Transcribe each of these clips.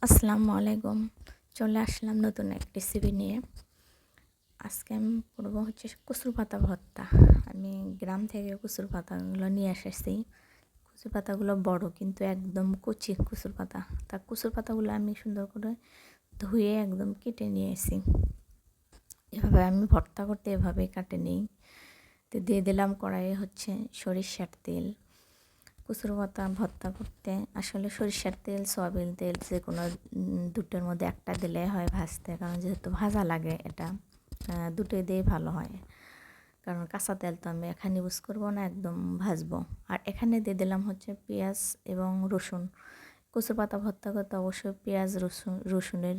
আসসালামু আলাইকুম। চলে আসলাম নতুন এক রেসিপি নিয়ে। আজকে আমি করবো হচ্ছে কচুর পাতা ভর্তা। আমি গ্রাম থেকে কচুর পাতাগুলো নিয়ে এসেছি। কচুর পাতাগুলো বড় কিন্তু একদম কচি কচুর পাতা। তা কচুর পাতাগুলো আমি সুন্দর করে ধুয়ে একদম কেটে নিয়ে এসেছি। এভাবে আমি ভর্তা করতে এভাবেই কাটে নিই। তো দিয়ে দিলাম কড়াইয়ে হচ্ছে সরিষার তেল। কচুর পাতা ভর্তা করতে আসলে সরিষার তেল, সয়াবিন তেল যে কোনো দুটোর মধ্যে একটা দিলে হয় ভাজতে, কারণ যেহেতু ভাজা লাগে এটা দুটোই দিয়ে ভালো হয়। কারণ কাঁচা তেল তো আমি এখানে ইউজ করবো না, একদম ভাজবো। আর এখানে দিয়ে দিলাম হচ্ছে পেঁয়াজ এবং রসুন। কচুর পাতা ভর্তা করতে অবশ্যই পেঁয়াজ রসুনের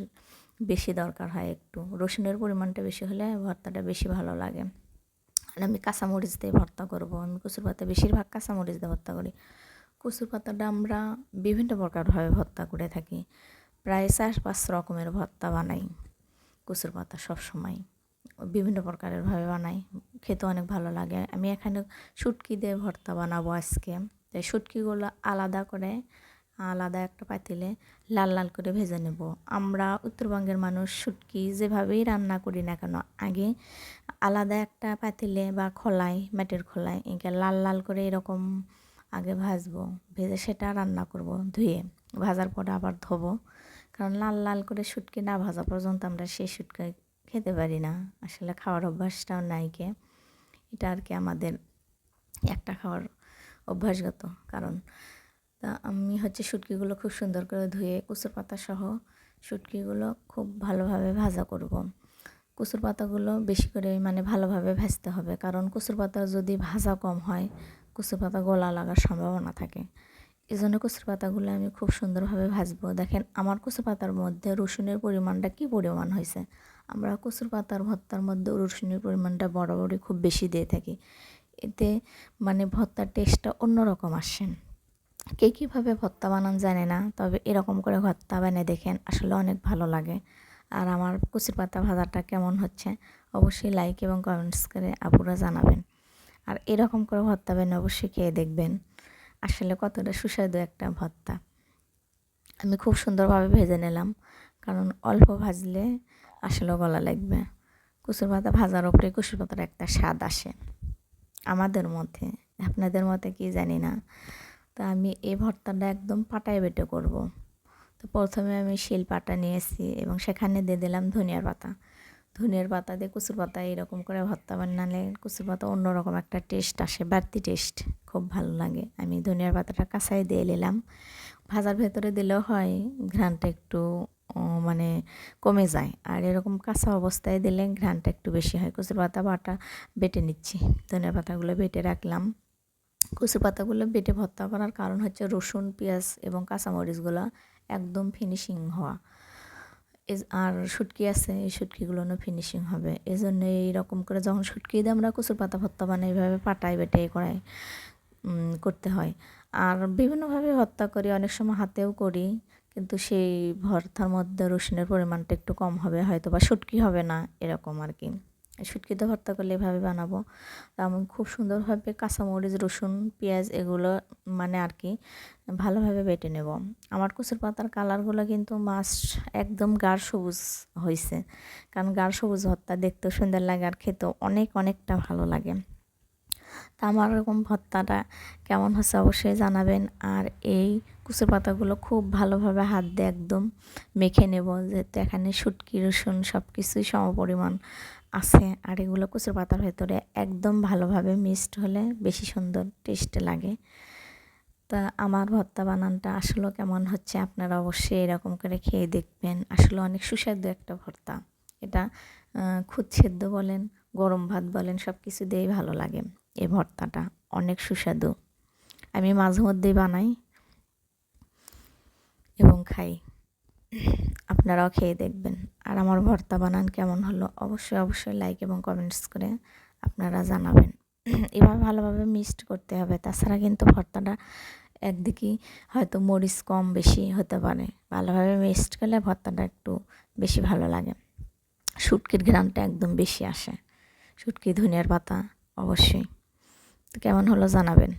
বেশি দরকার হয়, একটু রসুনের পরিমাণটা বেশি হলে ভর্তাটা বেশি ভালো লাগে। আর আমি কাঁচামরিচ দিয়ে ভর্তা করবো। আমি কচুর পাতা বেশিরভাগ কাঁচামরিচ দিয়ে ভর্তা করি। কচুর পাতাটা আমরা বিভিন্ন প্রকারভাবে ভর্তা করে থাকি, প্রায় 4-5 রকমের ভর্তা বানাই। কচুর পাতা সবসময় বিভিন্ন প্রকারের ভাবে বানাই, খেতে অনেক ভালো লাগে। আমি এখানে শুটকি দিয়ে ভর্তা বানাবো আজকে। তাই শুটকিগুলো আলাদা একটা পাতিলে লাল লাল করে ভেজে নেব। আমরা উত্তরবঙ্গের মানুষ শুটকি যেভাবেই রান্না করি না কেন, আগে আলাদা একটা পাতিলে বা খোলায়, মাটির খোলায় এঁকে লাল লাল করে এরকম আগে ভাজবো, ভেজে সেটা রান্না করব। ধুয়ে ভাজার পরে আবার ধোবো, কারণ লাল লাল করে শুটকি না ভাজা পর্যন্ত আমরা সেই শুটকি খেতে পারি না। আসলে খাওয়ার অভ্যাসটাও নাই কে, এটা আর কি আমাদের একটা খাওয়ার অভ্যাসগত কারণ। তা আমি হচ্ছে শুটকিগুলো খুব সুন্দর করে ধুয়ে কচুর পাতা সহ শুটকিগুলো খুব ভালোভাবে ভাজা করব। কচুর পাতাগুলো বেশি করে মানে ভালোভাবে ভাজতে হবে, কারণ কচুর পাতা যদি ভাজা কম হয় কচুর পাতা গলা লাগার সম্ভাবনা থাকে। এই জন্য কচুর পাতাগুলো আমি খুব সুন্দরভাবে ভাজবো। দেখেন আমার কচুর পাতার মধ্যে রসুনের পরিমাণটা কী পরিমাণ হয়েছে। আমরা কচুর পাতার ভর্তার মধ্যে রসুনের পরিমাণটা বরাবরই খুব বেশি দিয়ে থাকি, এতে মানে ভর্তার টেস্টটা অন্যরকম আসে। কে কীভাবে ভর্তা বানান জানে না, তবে এরকম করে ভর্তা বানিয়ে দেখেন, আসলে অনেক ভালো লাগে। আর আমার কচুর পাতা ভাজাটা কেমন হচ্ছে অবশ্যই লাইক এবং কমেন্টস করে আপুরা জানাবেন। আর এরকম করে ভর্তা বানিয়ে অবশ্যই খেয়ে দেখবেন, আসলে কতটা সুস্বাদু একটা ভর্তা। আমি খুব সুন্দরভাবে ভেজে নিলাম, কারণ অল্প ভাজলে আসলে গলা লাগবে। কচুর পাতা ভাজার ওপরে কচুর পাতার একটা স্বাদ আসে আমাদের মধ্যে, আপনাদের মধ্যে কি জানি না। তো আমি এই ভর্তাটা একদম পাটায় বেটে করব। তো প্রথমে আমি শিলপাটা নিয়েছি এবং সেখানে দিয়ে দিলাম ধনিয়ার পাতা। ধনিয়ার পাতা দিয়ে কচুর পাতা এরকম করে ভর্তা বানালে কচুর পাতা অন্যরকম একটা টেস্ট আসে, বাড়তি টেস্ট, খুব ভালো লাগে। আমি ধনিয়ার পাতাটা কাঁচাই দিয়ে নিলাম, ভাজার ভেতরে দিলেও হয় ঘ্রাণটা একটু মানে কমে যায়, আর এরকম কাঁচা অবস্থায় দিলে ঘ্রাণটা একটু বেশি হয়। কচুর পাতা বাটা বেটে নিচ্ছি, ধনিয়ার পাতাগুলো বেটে রাখলাম। কচুর পাতাগুলো বেটে ভর্তা করার কারণ হচ্ছে রসুন, পেঁয়াজ এবং কাঁচামরিচগুলো একদম ফিনিশিং হওয়া। আর শুটকি আছে, এই শুটকিগুলোও ফিনিশিং হবে। এই জন্য এইরকম করে যখন শুটকি দিয়ে আমরা কচুর পাতা ভর্তা বানাই, এইভাবে পাটায় বেটে কড়াই করতে হয়। আর বিভিন্নভাবে ভর্তা করি, অনেক সময় হাতেও করি, কিন্তু সেই ভর্তার মধ্যে রসুনের পরিমাণটা একটু কম হবে হয়তো, বা শুটকি হবে না এরকম আর কি। শুটকিতে ভর্তা করলে এভাবে বানাবো। তা আমি খুব সুন্দরভাবে কাঁচামরিচ, রসুন, পেঁয়াজ এগুলো মানে আর কি ভালোভাবে বেটে নেব। আমার কচুর পাতার কালারগুলো কিন্তু মাস্ট একদম গাঢ় সবুজ হয়েছে, কারণ গাঢ় সবুজ ভর্তা দেখতেও সুন্দর লাগে আর খেতেও অনেকটা ভালো লাগে। তা আমার এরকম ভর্তাটা কেমন হচ্ছে অবশ্যই জানাবেন। আর এই কচুর পাতাগুলো খুব ভালোভাবে হাত দিয়ে একদম মেখে নেব, যেহেতু এখানে শুটকি, রসুন সব কিছুই সমপরিমাণ আছে। আর এগুলো কচুর পাতার ভেতরে একদম ভালোভাবে মিক্সড হলে বেশি সুন্দর টেস্ট লাগে। তা আমার ভর্তা বানানটা আসলে কেমন হচ্ছে আপনারা অবশ্যই এরকম করে খেয়ে দেখবেন, আসলে অনেক সুস্বাদু একটা ভর্তা। এটা খুদ সেদ্ধ বলেন, গরম ভাত বলেন, সব কিছু দিয়েই ভালো লাগে। এই ভর্তাটা অনেক সুস্বাদু, আমি মাঝে মধ্যেই বানাই এবং খাই, আপনারাও খেয়ে দেখবেন। আর আমার ভর্তা বানান কেমন হলো অবশ্যই লাইক এবং কমেন্টস করে আপনারা জানাবেন। এভাবে ভালোভাবে মিক্সড করতে হবে, তাছাড়া কিন্তু ভর্তাটা একদিকেই হয়তো মরিচ কম বেশি হতে পারে। ভালোভাবে মিক্সড করলে ভর্তাটা একটু বেশি ভালো লাগে, শুটকির ঘ্রাণটা একদম বেশি আসে। শুটকি, ধনিয়ার পাতা অবশ্যই। তো কেমন হলো জানাবেন।